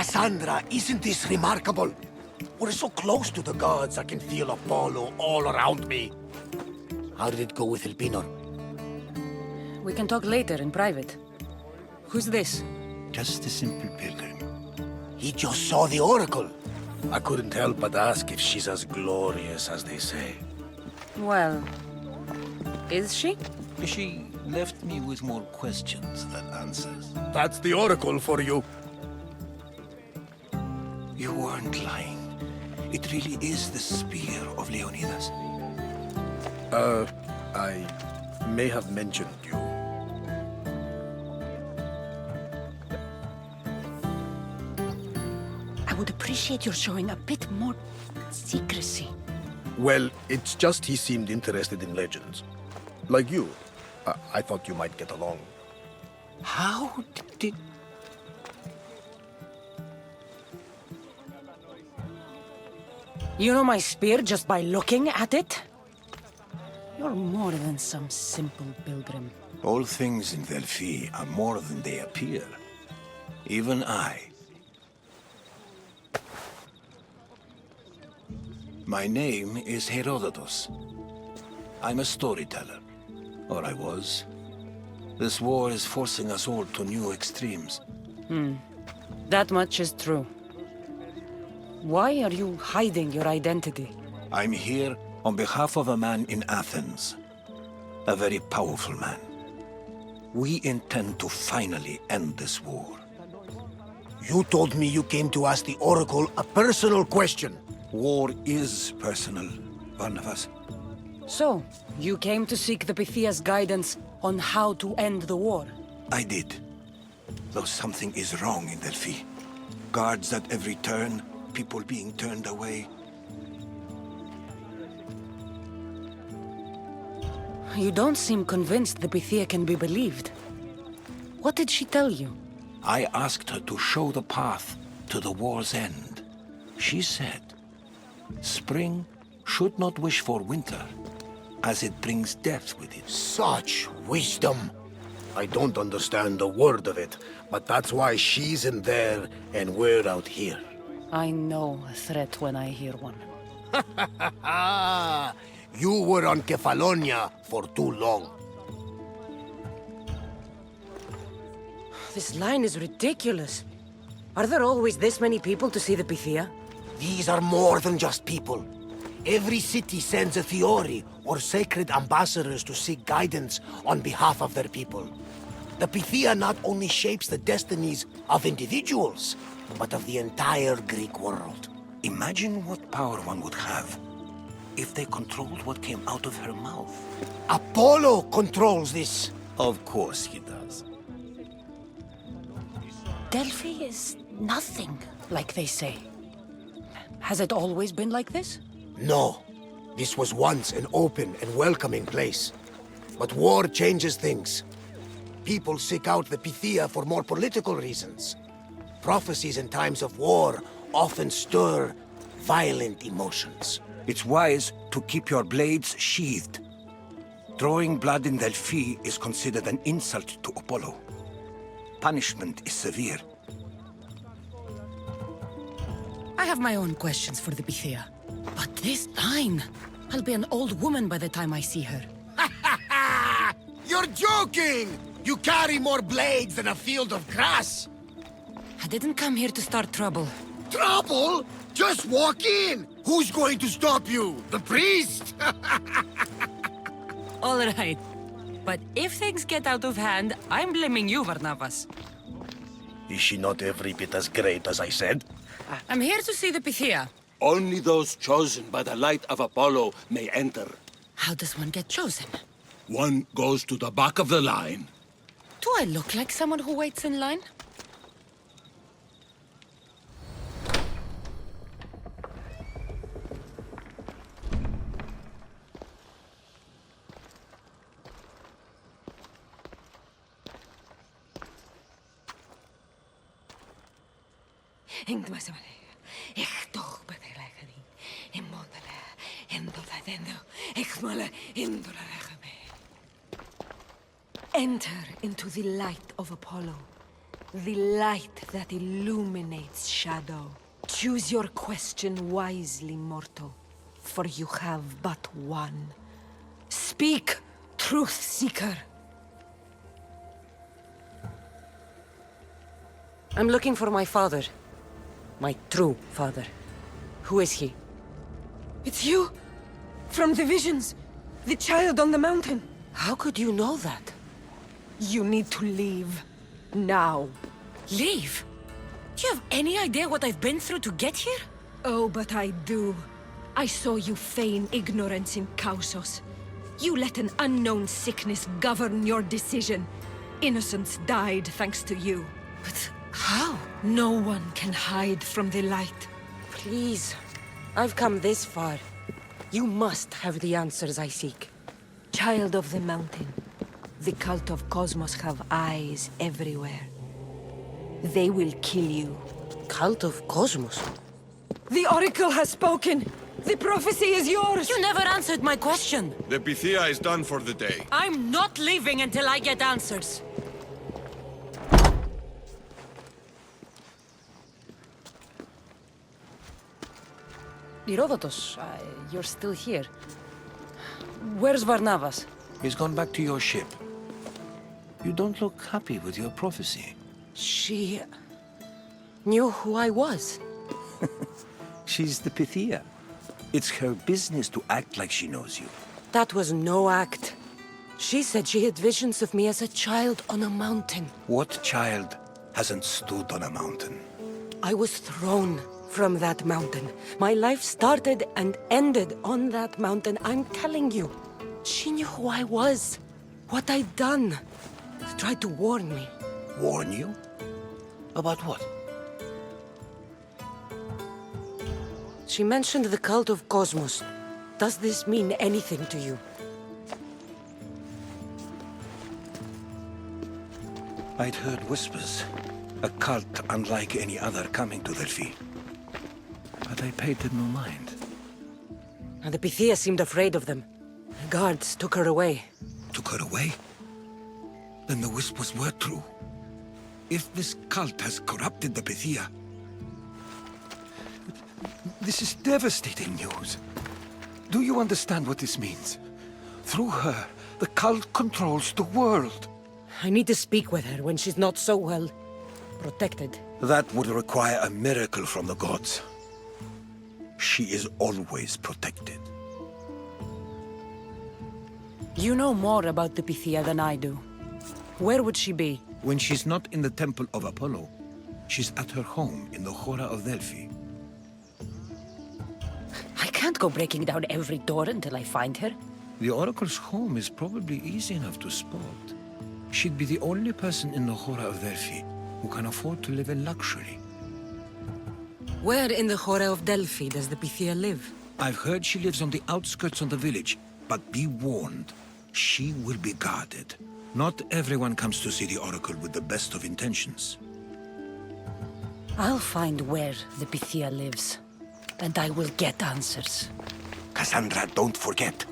Cassandra, isn't this remarkable? We're so close to the gods, I can feel Apollo all around me. How did it go with Elpinor? We can talk later in private. Who's this? Just a simple pilgrim. He just saw the oracle. I couldn't help but ask if she's as glorious as they say. Well, is she? She left me with more questions than answers. That's the oracle for you. You weren't lying. It really is the spear of Leonidas. I may have mentioned you. I would appreciate your showing a bit more secrecy. Well, it's just he seemed interested in legends. Like you. I thought you might get along. How did... You know my spear just by looking at it? You're more than some simple pilgrim. All things in Delphi are more than they appear. Even I. My name is Herodotus. I'm a storyteller. Or I was. This war is forcing us all to new extremes. That much is true. Why are you hiding your identity? I'm here on behalf of a man in Athens. A very powerful man. We intend to finally end this war. You told me you came to ask the oracle a personal question. War is personal, Barnabas. So, you came to seek the Pythia's guidance on how to end the war? I did. Though something is wrong in Delphi. Guards at every turn, people being turned away. You don't seem convinced the Pythia can be believed. What did she tell you? I asked her to show the path to the war's end. She said, spring should not wish for winter, as it brings death with it. Such wisdom. I don't understand a word of it, but that's why she's in there and we're out here. I know a threat when I hear one. You were on Kefalonia for too long. This line is ridiculous. Are there always this many people to see the Pythia? These are more than just people. Every city sends a Fiori or sacred ambassadors to seek guidance on behalf of their people. The Pythia not only shapes the destinies of individuals, but of the entire Greek world. Imagine what power one would have if they controlled what came out of her mouth. Apollo controls this. Of course he does. Delphi is nothing, like they say. Has it always been like this? No. This was once an open and welcoming place. But war changes things. People seek out the Pythia for more political reasons. Prophecies in times of war often stir violent emotions. It's wise to keep your blades sheathed. Drawing blood in Delphi is considered an insult to Apollo. Punishment is severe. I have my own questions for the Pythia. But this line... I'll be an old woman by the time I see her. You're joking! You carry more blades than a field of grass! I didn't come here to start trouble. Trouble? Just walk in! Who's going to stop you? The priest? All right. But if things get out of hand, I'm blaming you, Barnabas. Is she not every bit as great as I said? I'm here to see the Pythia. Only those chosen by the light of Apollo may enter. How does one get chosen? One goes to the back of the line. Do I look like someone who waits in line? Enter into the light of Apollo. The light that illuminates shadow. Choose your question wisely, mortal, for you have but one. Speak, truth seeker. I'm looking for my father. My true father. Who is he? It's you! From the visions! The child on the mountain! How could you know that? You need to leave. Now. Leave? Do you have any idea what I've been through to get here? Oh, but I do. I saw you feign ignorance in Kausos. You let an unknown sickness govern your decision. Innocents died thanks to you. But how? No one can hide from the light. Please. I've come this far. You must have the answers I seek. Child of the mountain, the cult of Cosmos have eyes everywhere. They will kill you. Cult of Cosmos? The Oracle has spoken! The prophecy is yours! You never answered my question! The Pythia is done for the day. I'm not leaving until I get answers! Herodotus, you're still here. Where's Varnavas? He's gone back to your ship. You don't look happy with your prophecy. She knew who I was. She's the Pythia. It's her business to act like she knows you. That was no act. She said she had visions of me as a child on a mountain. What child hasn't stood on a mountain? I was thrown from that mountain. My life started and ended on that mountain. I'm telling you. She knew who I was, what I'd done. She tried to warn me. Warn you? About what? She mentioned the cult of Cosmos. Does this mean anything to you? I'd heard whispers. A cult unlike any other coming to Delphi. But I paid them no mind. And the Pythia seemed afraid of them. The guards took her away. Took her away? Then the whispers were true. If this cult has corrupted the Pythia... This is devastating news. Do you understand what this means? Through her, the cult controls the world. I need to speak with her when she's not so well protected. That would require a miracle from the gods. She is always protected. You know more about the Pythia than I do. Where would she be? When she's not in the temple of Apollo, she's at her home in the Hora of Delphi. I can't go breaking down every door until I find her. The Oracle's home is probably easy enough to spot. She'd be the only person in the Hora of Delphi who can afford to live in luxury. Where in the Hora of Delphi does the Pythia live? I've heard she lives on the outskirts of the village, but be warned, she will be guarded. Not everyone comes to see the Oracle with the best of intentions. I'll find where the Pythia lives, and I will get answers. Cassandra, don't forget.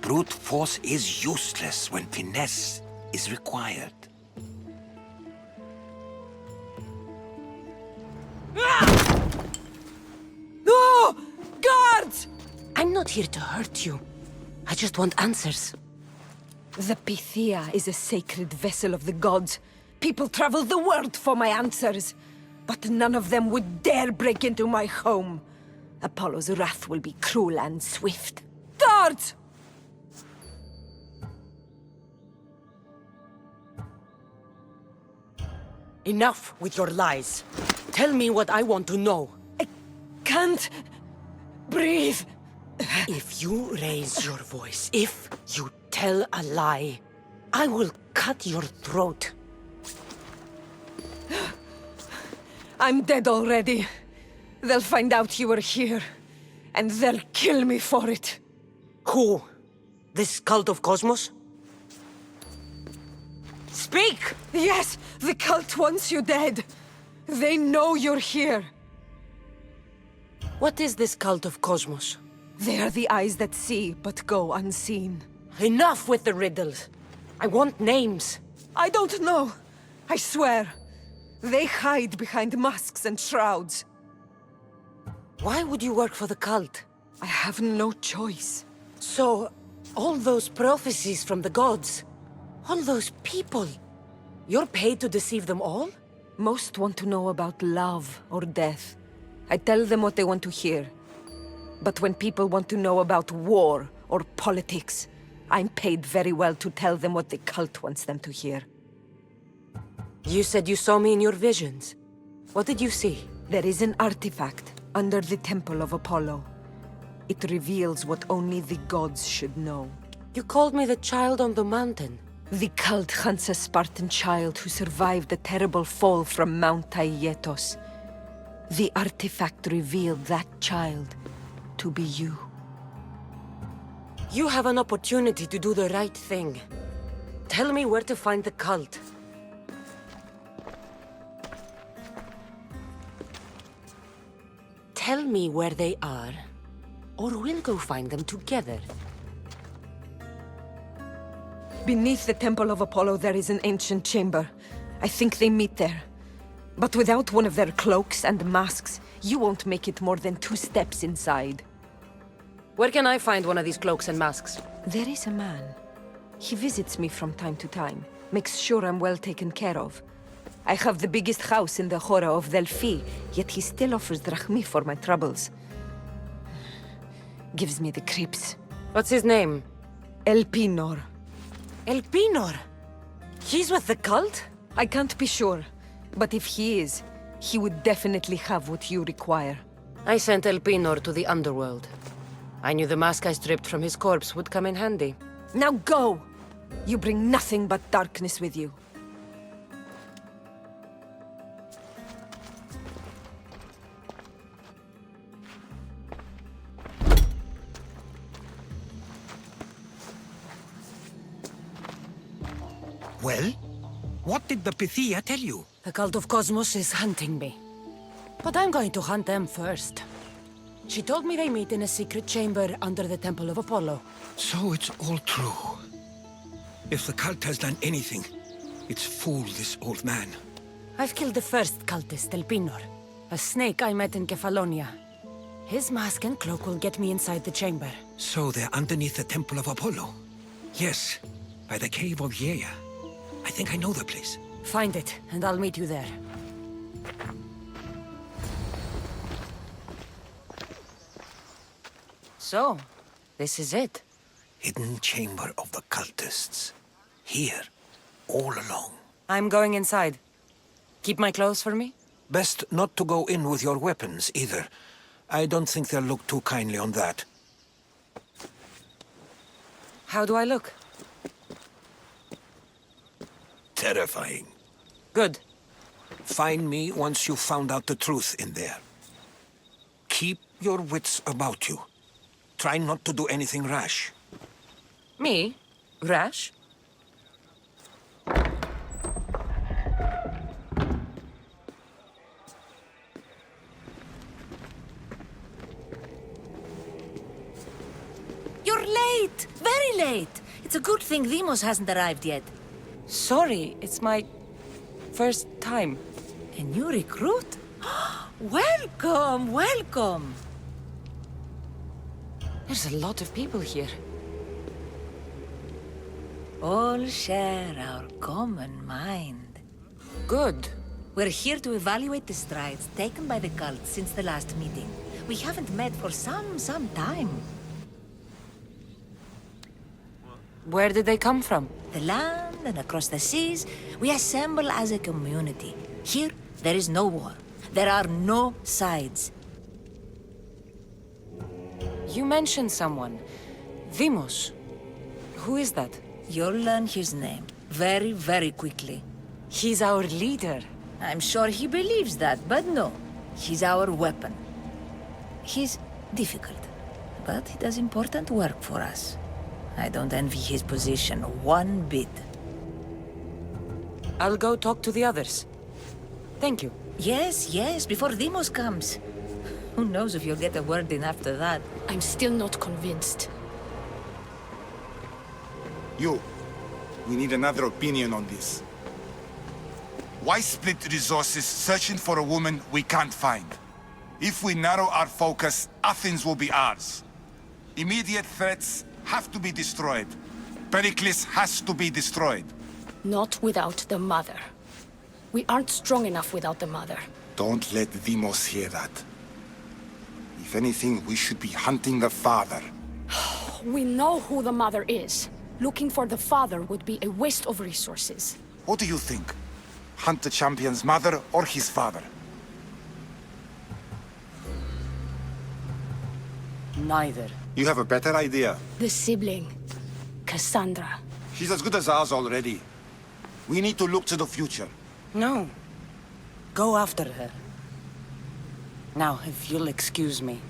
Brute force is useless when finesse is required. No! Guards! I'm not here to hurt you. I just want answers. The Pythia is a sacred vessel of the gods. People travel the world for my answers. But none of them would dare break into my home. Apollo's wrath will be cruel and swift. Guards! Enough with your lies. Tell me what I want to know. I can't breathe. If you raise your voice, if you tell a lie, I will cut your throat. I'm dead already. They'll find out you were here, and they'll kill me for it. Who? This cult of Cosmos? Speak! Yes, the cult wants you dead. They know you're here. What is this cult of Cosmos? They are the eyes that see, but go unseen. Enough with the riddles. I want names. I don't know. I swear. They hide behind masks and shrouds. Why would you work for the cult? I have no choice. So, all those prophecies from the gods, all those people, you're paid to deceive them all? Most want to know about love or death. I tell them what they want to hear. But when people want to know about war or politics, I'm paid very well to tell them what the cult wants them to hear. You said you saw me in your visions. What did you see? There is an artifact under the Temple of Apollo. It reveals what only the gods should know. You called me the child on the mountain. The cult hunts a Spartan child who survived the terrible fall from Mount Aietos. The artifact revealed that child to be you. You have an opportunity to do the right thing. Tell me where to find the cult. Tell me where they are, or we'll go find them together. Beneath the Temple of Apollo there is an ancient chamber. I think they meet there. But without one of their cloaks and masks, you won't make it more than 2 steps inside. Where can I find one of these cloaks and masks? There is a man. He visits me from time to time, makes sure I'm well taken care of. I have the biggest house in the Hora of Delphi, yet he still offers drachmi for my troubles. Gives me the creeps. What's his name? Elpinor. Elpinor? He's with the cult? I can't be sure, but if he is, he would definitely have what you require. I sent Elpinor to the underworld. I knew the mask I stripped from his corpse would come in handy. Now go! You bring nothing but darkness with you. Well, what did the Pythia tell you? The cult of Cosmos is hunting me. But I'm going to hunt them first. She told me they meet in a secret chamber under the Temple of Apollo. So it's all true. If the cult has done anything, it's fooled this old man. I've killed the first cultist, Elpinor, a snake I met in Kefalonia. His mask and cloak will get me inside the chamber. So they're underneath the Temple of Apollo? Yes, by the cave of Yea. I think I know the place. Find it, and I'll meet you there. So, this is it. Hidden chamber of the cultists. Here, all along. I'm going inside. Keep my clothes for me? Best not to go in with your weapons, either. I don't think they'll look too kindly on that. How do I look? Terrifying. Good. Find me once you've found out the truth in there. Keep your wits about you. Try not to do anything rash. Me? Rash? You're late! Very late! It's a good thing Demos hasn't arrived yet. Sorry, it's my first time. A new recruit? Welcome, welcome! There's a lot of people here. All share our common mind. Good. We're here to evaluate the strides taken by the cult since the last meeting. We haven't met for some time. Where did they come from? The land and across the seas, we assemble as a community. Here, there is no war. There are no sides. You mentioned someone. Demos. Who is that? You'll learn his name very, very quickly. He's our leader. I'm sure he believes that, but no. He's our weapon. He's difficult, but he does important work for us. I don't envy his position one bit. I'll go talk to the others. Thank you. Yes, before Demos comes. Who knows if you'll get a word in after that. I'm still not convinced. You. We need another opinion on this. Why split resources searching for a woman we can't find? If we narrow our focus, Athens will be ours. Immediate threats have to be destroyed. Pericles has to be destroyed. Not without the mother. We aren't strong enough without the mother. Don't let Deimos hear that. If anything, we should be hunting the father. We know who the mother is. Looking for the father would be a waste of resources. What do you think? Hunt the champion's mother or his father? Neither. You have a better idea. The sibling, Cassandra. She's as good as ours already. We need to look to the future. No. Go after her. Now, if you'll excuse me.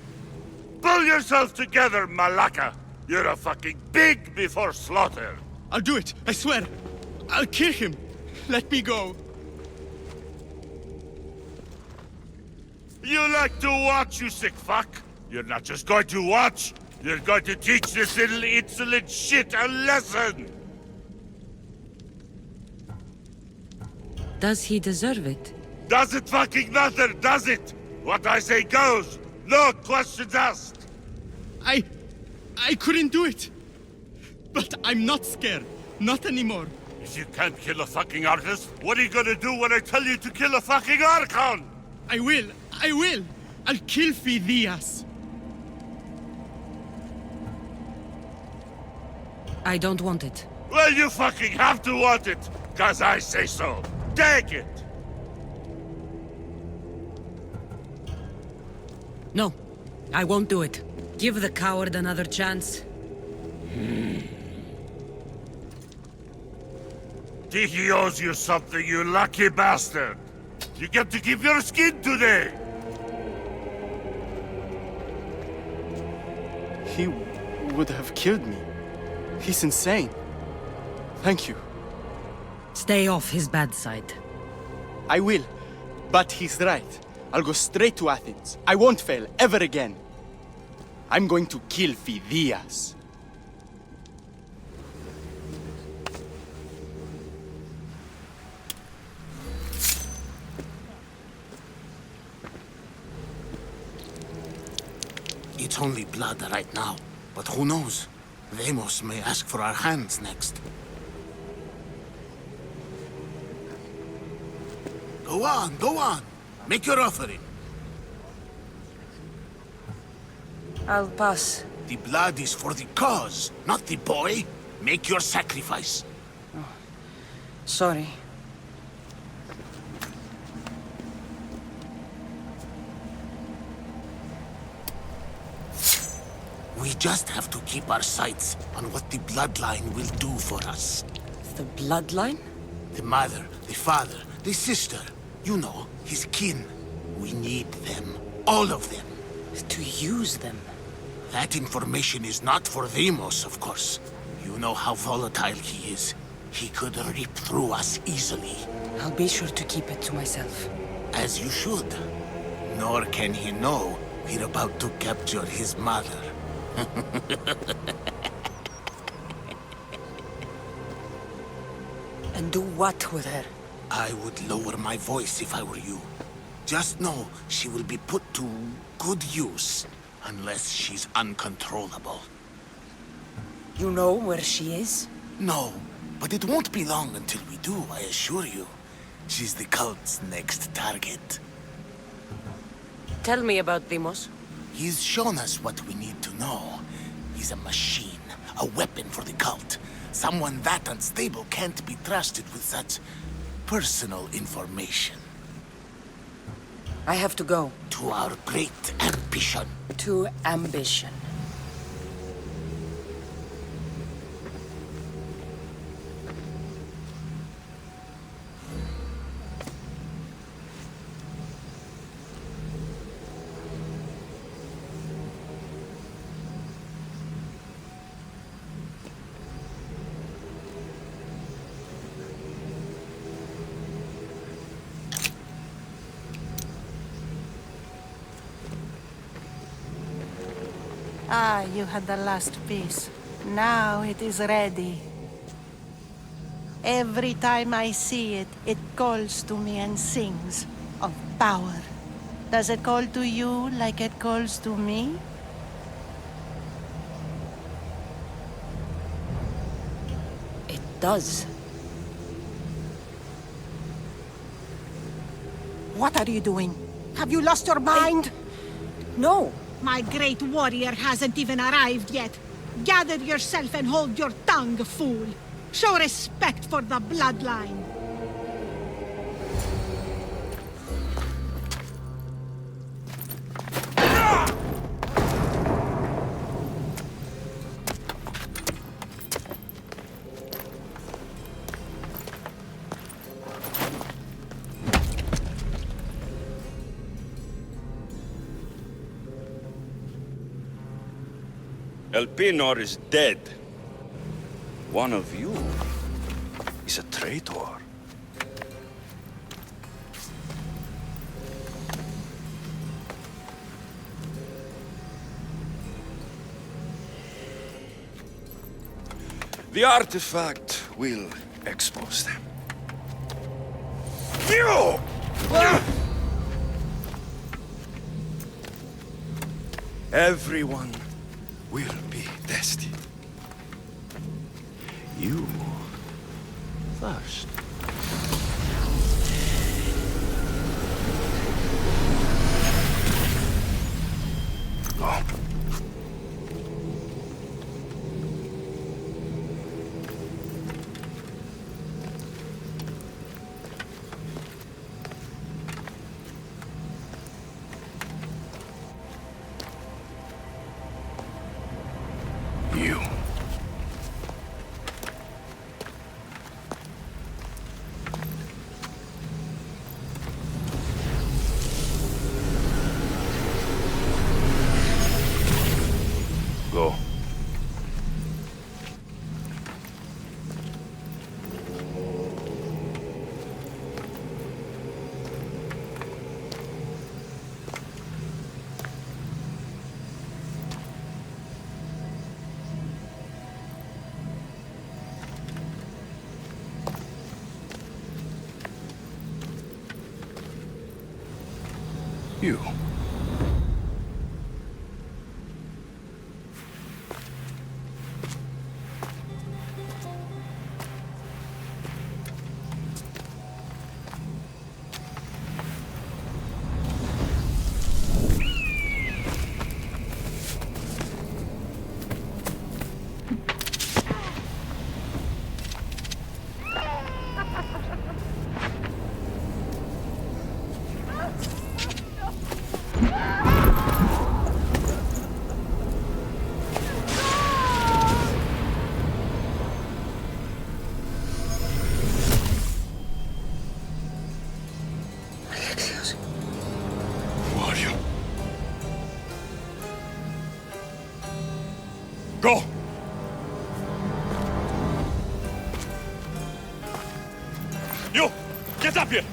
Pull yourself together, Malaka! You're a fucking pig before slaughter! I'll do it, I swear! I'll kill him! Let me go! You like to watch, you sick fuck? You're not just going to watch, you're going to teach this little insolent shit a lesson! Does he deserve it? Does it fucking matter, does it? What I say goes, no questions asked! I couldn't do it! But I'm not scared. Not anymore. If you can't kill a fucking artist, what are you gonna do when I tell you to kill a fucking Archon? I will! I'll kill Phidias! I don't want it. Well, you fucking have to want it, 'cause I say so. Take it! No, I won't do it. Give the coward another chance. Tiki owes you something, you lucky bastard! You get to keep your skin today! He would have killed me. He's insane. Thank you. Stay off his bad side. I will. But he's right. I'll go straight to Athens. I won't fail ever again. I'm going to kill Phidias. It's only blood right now, but who knows? Deimos may ask for our hands next. Go on, go on. Make your offering. I'll pass. The blood is for the cause, not the boy. Make your sacrifice. Sorry. We just have to keep our sights on what the bloodline will do for us. The bloodline? The mother, the father, the sister. You know, his kin. We need them. All of them. To use them. That information is not for Deimos, of course. You know how volatile he is. He could rip through us easily. I'll be sure to keep it to myself. As you should. Nor can he know we're about to capture his mother. And do what with her? I would lower my voice if I were you. Just know she will be put to good use, unless she's uncontrollable. You know where she is? No, but it won't be long until we do, I assure you. She's the cult's next target. Tell me about Deimos. He's shown us what we need to know. He's a machine, a weapon for the cult. Someone that unstable can't be trusted with such personal information. I have to go. To our great ambition. To ambition. Ah, you had the last piece. Now it is ready. Every time I see it, it calls to me and sings of power. Does it call to you like it calls to me? It does. What are you doing? Have you lost your mind? No. My great warrior hasn't even arrived yet. Gather yourself and hold your tongue, fool. Show respect for the bloodline. Elpenor is dead. One of you is a traitor. The artifact will expose them. You! Everyone will be tested. You first. Go. You. Go. You. Go! You! Get up here!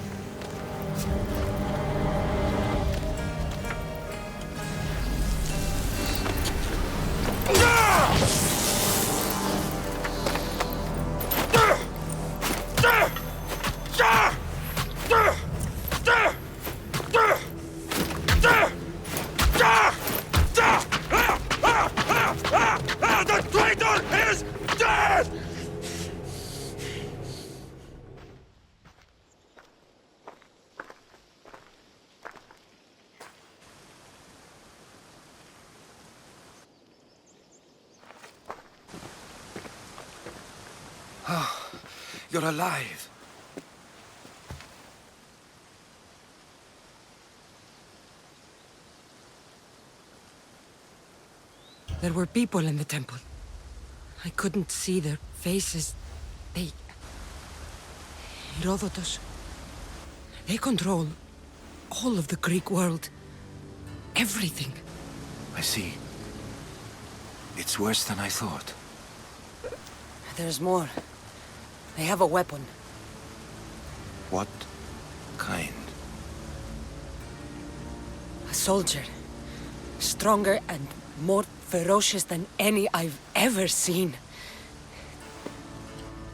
The traitor is dead! You're alive. There were people in the temple. I couldn't see their faces. They... Herodotus. They control all of the Greek world. Everything. I see. It's worse than I thought. There's more. They have a weapon. What kind? A soldier. Stronger and more ferocious than any I've ever seen.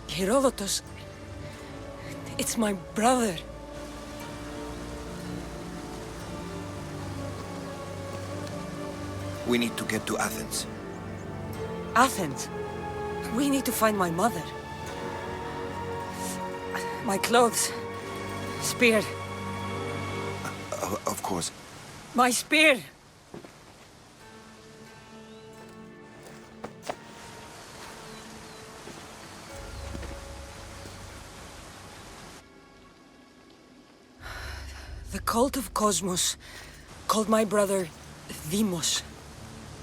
Herodotus It's my brother. We need to get to Athens. Athens? We need to find my mother. My clothes. Spear. Of course. My spear! The cult of Cosmos called my brother Deimos.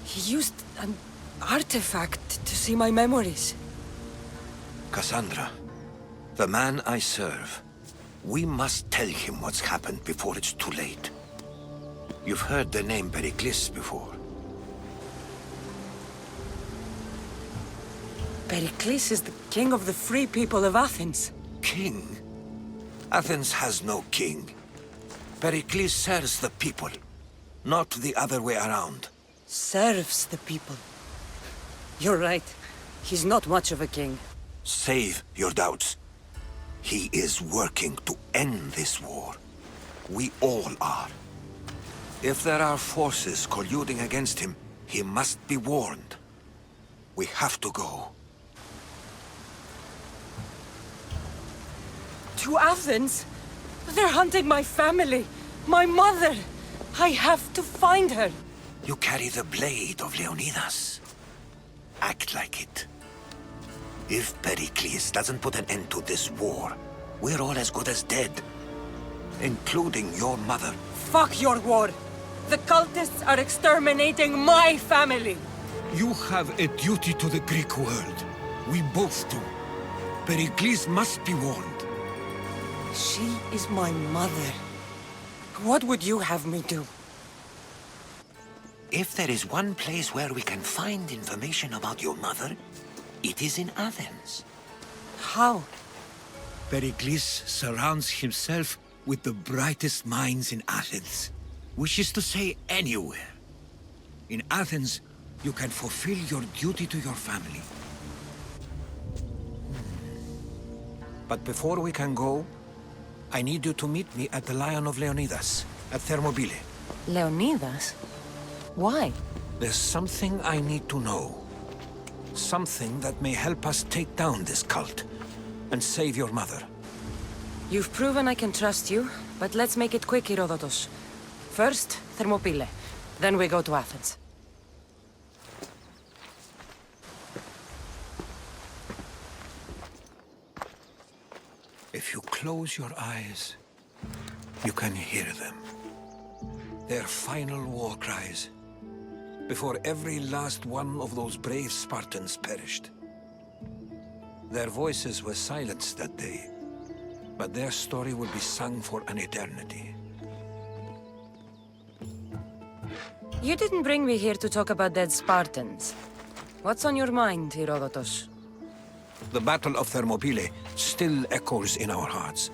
He used an artifact to see my memories. Cassandra, the man I serve. We must tell him what's happened before it's too late. You've heard the name Pericles before. Pericles is the king of the free people of Athens. King? Athens has no king. Pericles serves the people, not the other way around. Serves the people. You're right. He's not much of a king. Save your doubts. He is working to end this war. We all are. If there are forces colluding against him, he must be warned. We have to go. To Athens? They're hunting my family, my mother. I have to find her. You carry the blade of Leonidas. Act like it. If Pericles doesn't put an end to this war, we're all as good as dead. Including your mother. Fuck your war. The cultists are exterminating my family. You have a duty to the Greek world. We both do. Pericles must be warned. She is my mother. What would you have me do? If there is one place where we can find information about your mother, it is in Athens. How? Pericles surrounds himself with the brightest minds in Athens. Which is to say, anywhere. In Athens, you can fulfill your duty to your family. But before we can go, I need you to meet me at the Lion of Leonidas, at Thermopylae. Leonidas? Why? There's something I need to know. Something that may help us take down this cult and save your mother. You've proven I can trust you, but let's make it quick, Herodotus. First, Thermopylae. Then we go to Athens. If you close your eyes, you can hear them. Their final war cries, before every last one of those brave Spartans perished. Their voices were silenced that day, but their story will be sung for an eternity. You didn't bring me here to talk about dead Spartans. What's on your mind, Herodotus? The Battle of Thermopylae still echoes in our hearts.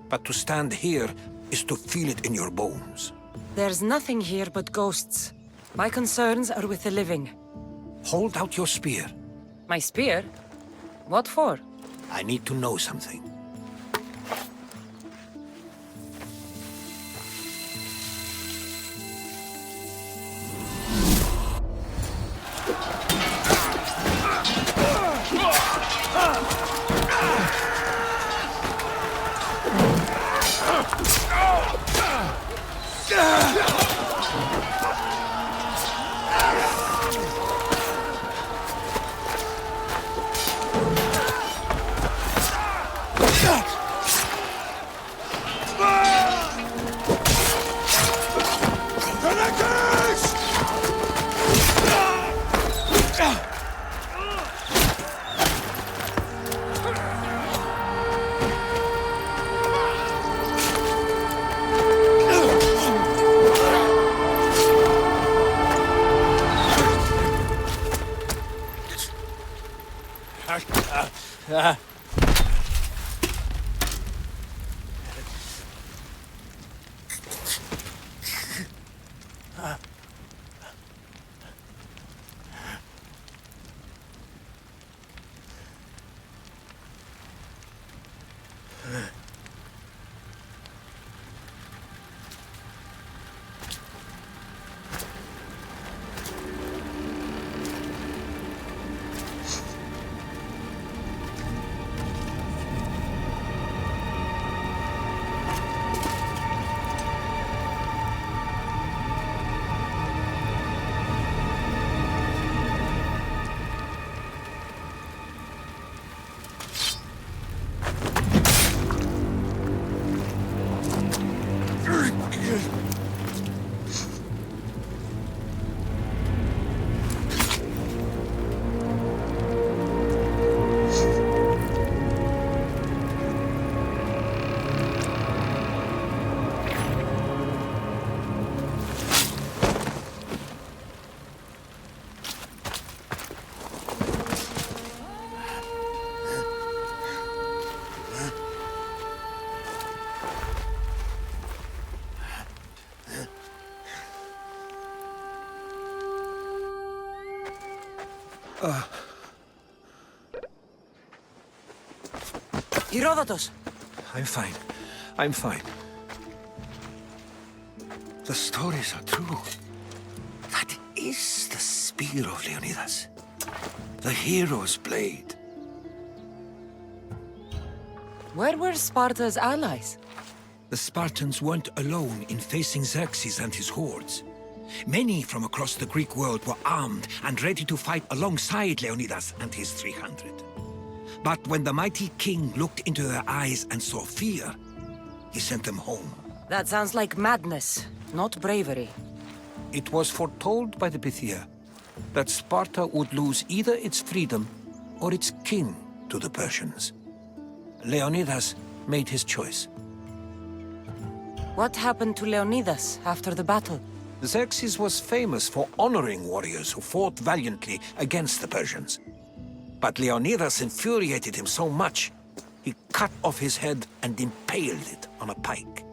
But to stand here is to feel it in your bones. There's nothing here but ghosts. My concerns are with the living. Hold out your spear. My spear? What for? I need to know something. Herodotus! I'm fine. I'm fine. The stories are true. That is the spear of Leonidas. The hero's blade. Where were Sparta's allies? The Spartans weren't alone in facing Xerxes and his hordes. Many from across the Greek world were armed and ready to fight alongside Leonidas and his 300. But when the mighty king looked into their eyes and saw fear, he sent them home. That sounds like madness, not bravery. It was foretold by the Pythia that Sparta would lose either its freedom or its king to the Persians. Leonidas made his choice. What happened to Leonidas after the battle? Xerxes was famous for honoring warriors who fought valiantly against the Persians. But Leonidas infuriated him so much, he cut off his head and impaled it on a pike.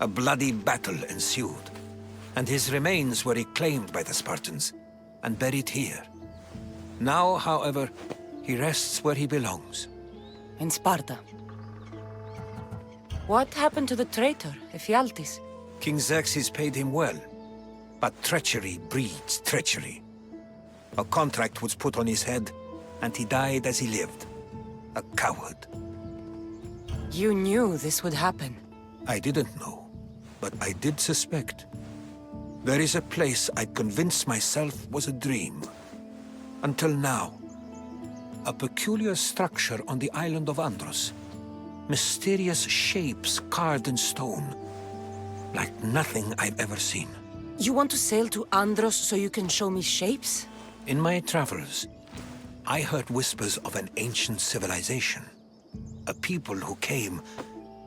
A bloody battle ensued, and his remains were reclaimed by the Spartans and buried here. Now, however, he rests where he belongs. In Sparta. What happened to the traitor, Ephialtes? King Xerxes paid him well, but treachery breeds treachery. A contract was put on his head, and he died as he lived. A coward. You knew this would happen. I didn't know, but I did suspect. There is a place I'd convinced myself was a dream. Until now. A peculiar structure on the island of Andros. Mysterious shapes carved in stone. Like nothing I've ever seen. You want to sail to Andros so you can show me shapes? In my travels, I heard whispers of an ancient civilization. A people who came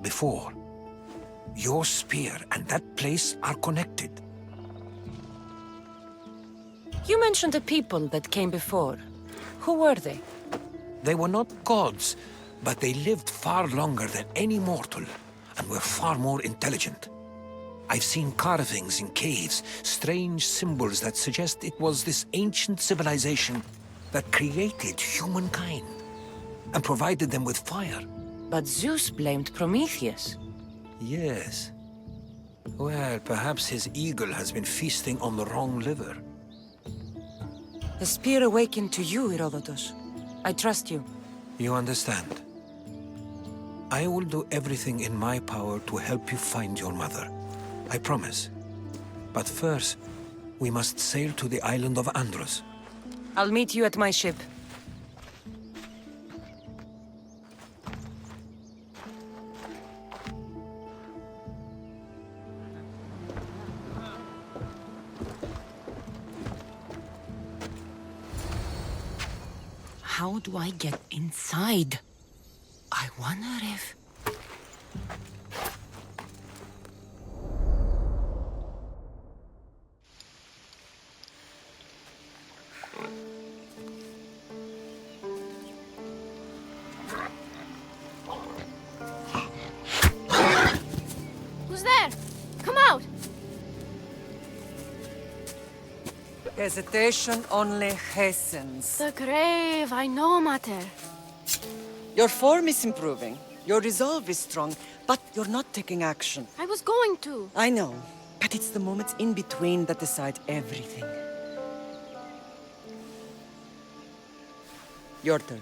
before. Your spear and that place are connected. You mentioned a people that came before. Who were they? They were not gods, but they lived far longer than any mortal, and were far more intelligent. I've seen carvings in caves, strange symbols that suggest it was this ancient civilization that created humankind, and provided them with fire. But Zeus blamed Prometheus. Yes. Well, perhaps his eagle has been feasting on the wrong liver. The spear awakened to you, Herodotus. I trust you. You understand. I will do everything in my power to help you find your mother. I promise. But first, we must sail to the island of Andros. I'll meet you at my ship. How do I get inside? I wonder if... Who's there? Come out! Hesitation only hastens. The grave, I know, Mater. Your form is improving. Your resolve is strong, but you're not taking action. I was going to. I know, but it's the moments in between that decide everything. Your turn.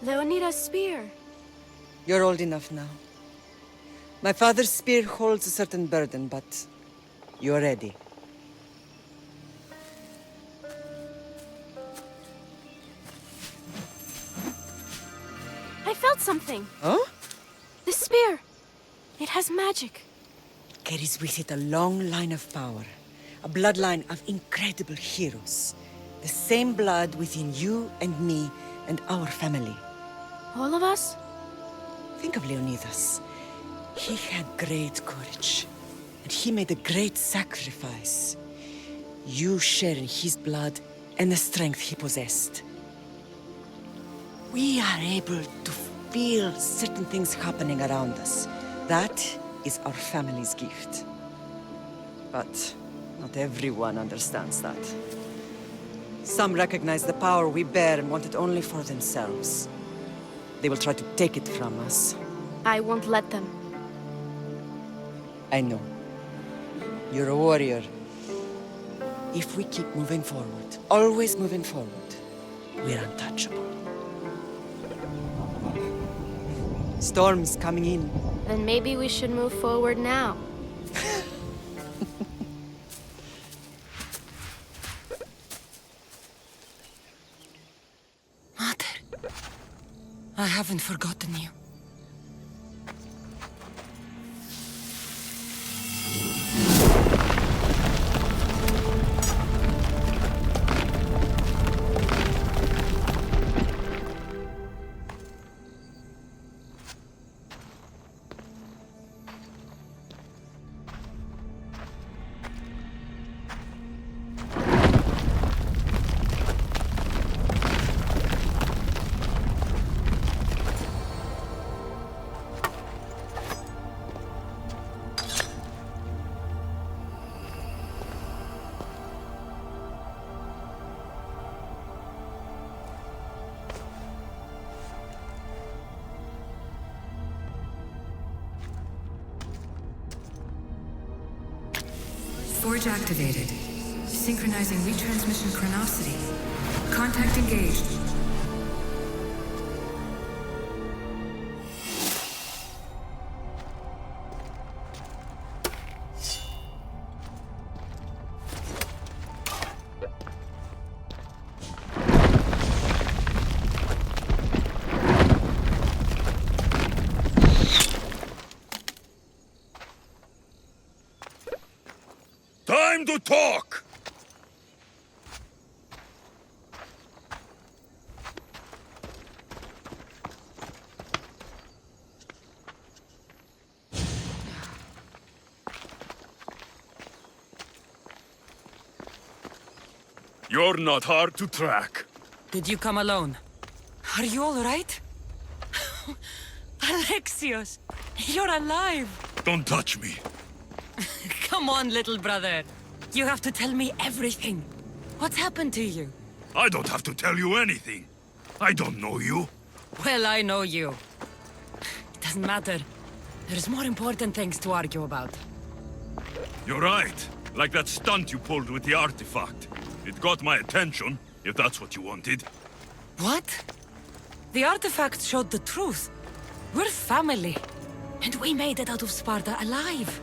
Leonidas' spear. You're old enough now. My father's spear holds a certain burden, but you're ready. I felt something. Huh? The spear. It has magic. It carries with it a long line of power. A bloodline of incredible heroes. The same blood within you and me and our family. All of us? Think of Leonidas. He had great courage. And he made a great sacrifice. You share in his blood and the strength he possessed. We are able to feel certain things happening around us. That is our family's gift. But Not everyone understands that. Some recognize the power we bear and want it only for themselves. They will try to take it from us. I won't let them. I know. You're a warrior. If we keep moving forward, always moving forward, we're untouchable. Storm's coming in. Then maybe we should move forward now. Mother, I haven't forgotten you. Forge activated. Synchronizing retransmission chronicity. Contact engaged. Time to talk! You're not hard to track. Did you come alone? Are you all right? Alexios, you're alive! Don't touch me. Come on, little brother. You have to tell me everything. What's happened to you? I don't have to tell you anything. I don't know you. Well, I know you. It doesn't matter. There's more important things to argue about. You're right. Like that stunt you pulled with the artifact. It got my attention, if that's what you wanted. What? The artifact showed the truth. We're family. And we made it out of Sparta alive.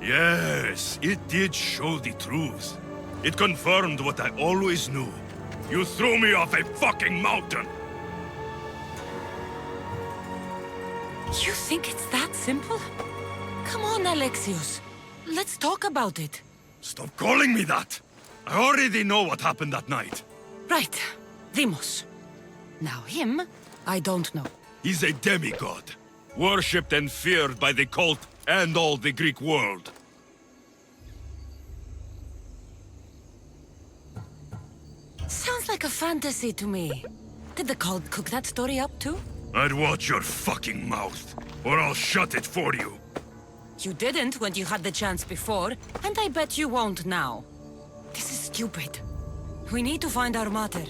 Yes, it did show the truth. It confirmed what I always knew. You threw me off a fucking mountain! You think it's that simple? Come on, Alexios. Let's talk about it. Stop calling me that! I already know what happened that night. Right. Deimos. Now him, I don't know. He's a demigod. Worshipped and feared by the cult and all the Greek world. Sounds like a fantasy to me. Did the cult cook that story up too? I'd watch your fucking mouth, or I'll shut it for you. You didn't when you had the chance before, and I bet you won't now. This is stupid. We need to find our mother.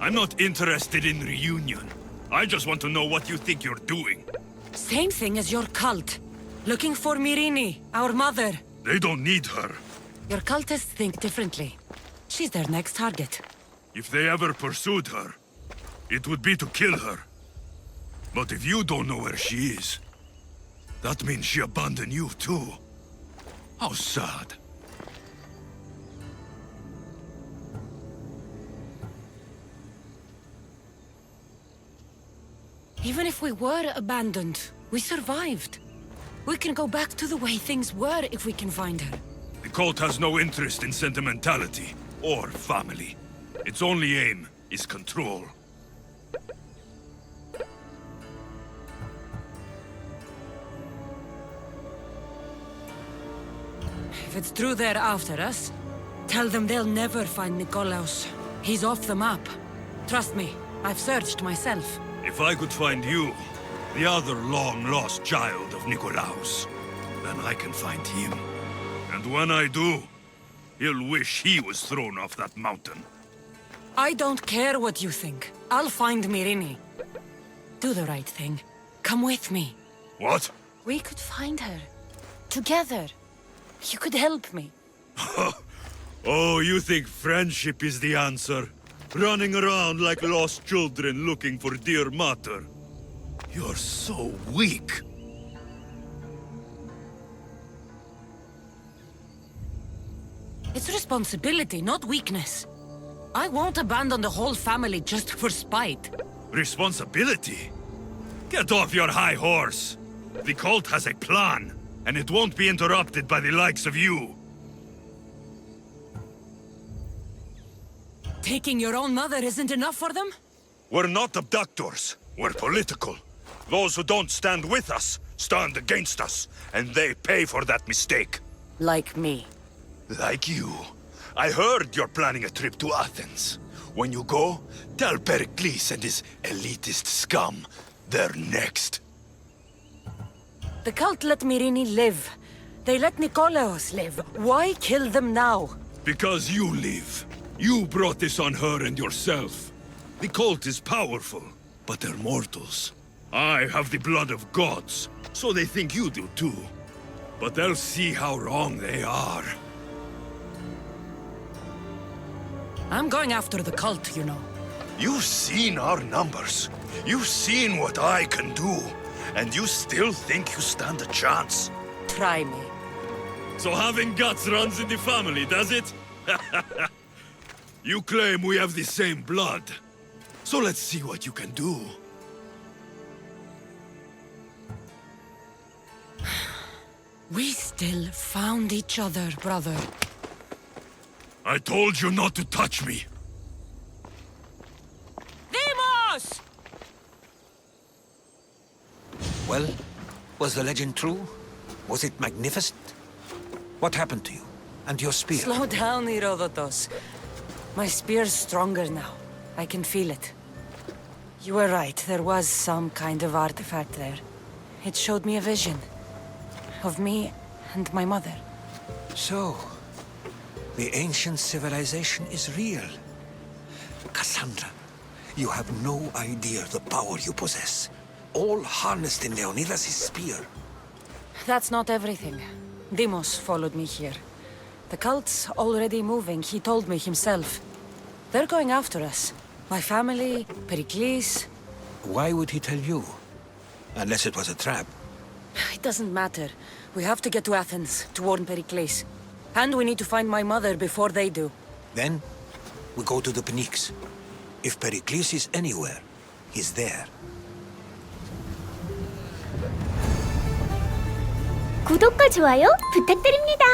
I'm not interested in reunion. I just want to know what you think you're doing. Same thing as your cult. Looking for Myrine, our mother. They don't need her. Your cultists think differently. She's their next target. If they ever pursued her, it would be to kill her. But if you don't know where she is, that means she abandoned you too. How sad. Even if we were abandoned, we survived. We can go back to the way things were if we can find her. The cult has no interest in sentimentality or family. Its only aim is control. If it's true they're after us, tell them they'll never find Nikolaos. He's off the map. Trust me, I've searched myself. If I could find you, the other long-lost child of Nikolaos, then I can find him. And when I do, he'll wish he was thrown off that mountain. I don't care what you think. I'll find Myrini. Do the right thing. Come with me. What? We could find her. Together. You could help me. Oh, you think friendship is the answer? Running around like lost children looking for dear mother. You're so weak. It's responsibility, not weakness. I won't abandon the whole family just for spite. Responsibility? Get off your high horse. The cult has a plan, and it won't be interrupted by the likes of you. Taking your own mother isn't enough for them? We're not abductors. We're political. Those who don't stand with us stand against us, and they pay for that mistake. Like me. Like you. I heard you're planning a trip to Athens. When you go, tell Pericles and his elitist scum they're next. The cult let Myrini live. They let Nikolaos live. Why kill them now? Because you live. You brought this on her and yourself. The cult is powerful, but they're mortals. I have the blood of gods, so they think you do too. But they'll see how wrong they are. I'm going after the cult, you know. You've seen our numbers. You've seen what I can do. And you still think you stand a chance? Try me. So having guts runs in the family, does it? You claim we have the same blood. So let's see what you can do. We still found each other, brother. I told you not to touch me. Demos! Well, was the legend true? Was it magnificent? What happened to you? And your spear? Slow down, Herodotos. My spear's stronger now. I can feel it. You were right, there was some kind of artifact there. It showed me a vision. Of me and my mother. So, the ancient civilization is real. Cassandra, you have no idea the power you possess. All harnessed in Leonidas' spear. That's not everything. Demos followed me here. The cult's already moving, he told me himself. They're going after us. My family, Pericles. Why would he tell you? Unless it was a trap. It doesn't matter. We have to get to Athens to warn Pericles. And we need to find my mother before they do. Then, we go to the Pnyx. If Pericles is anywhere, he's there. 구독과 좋아요 부탁드립니다.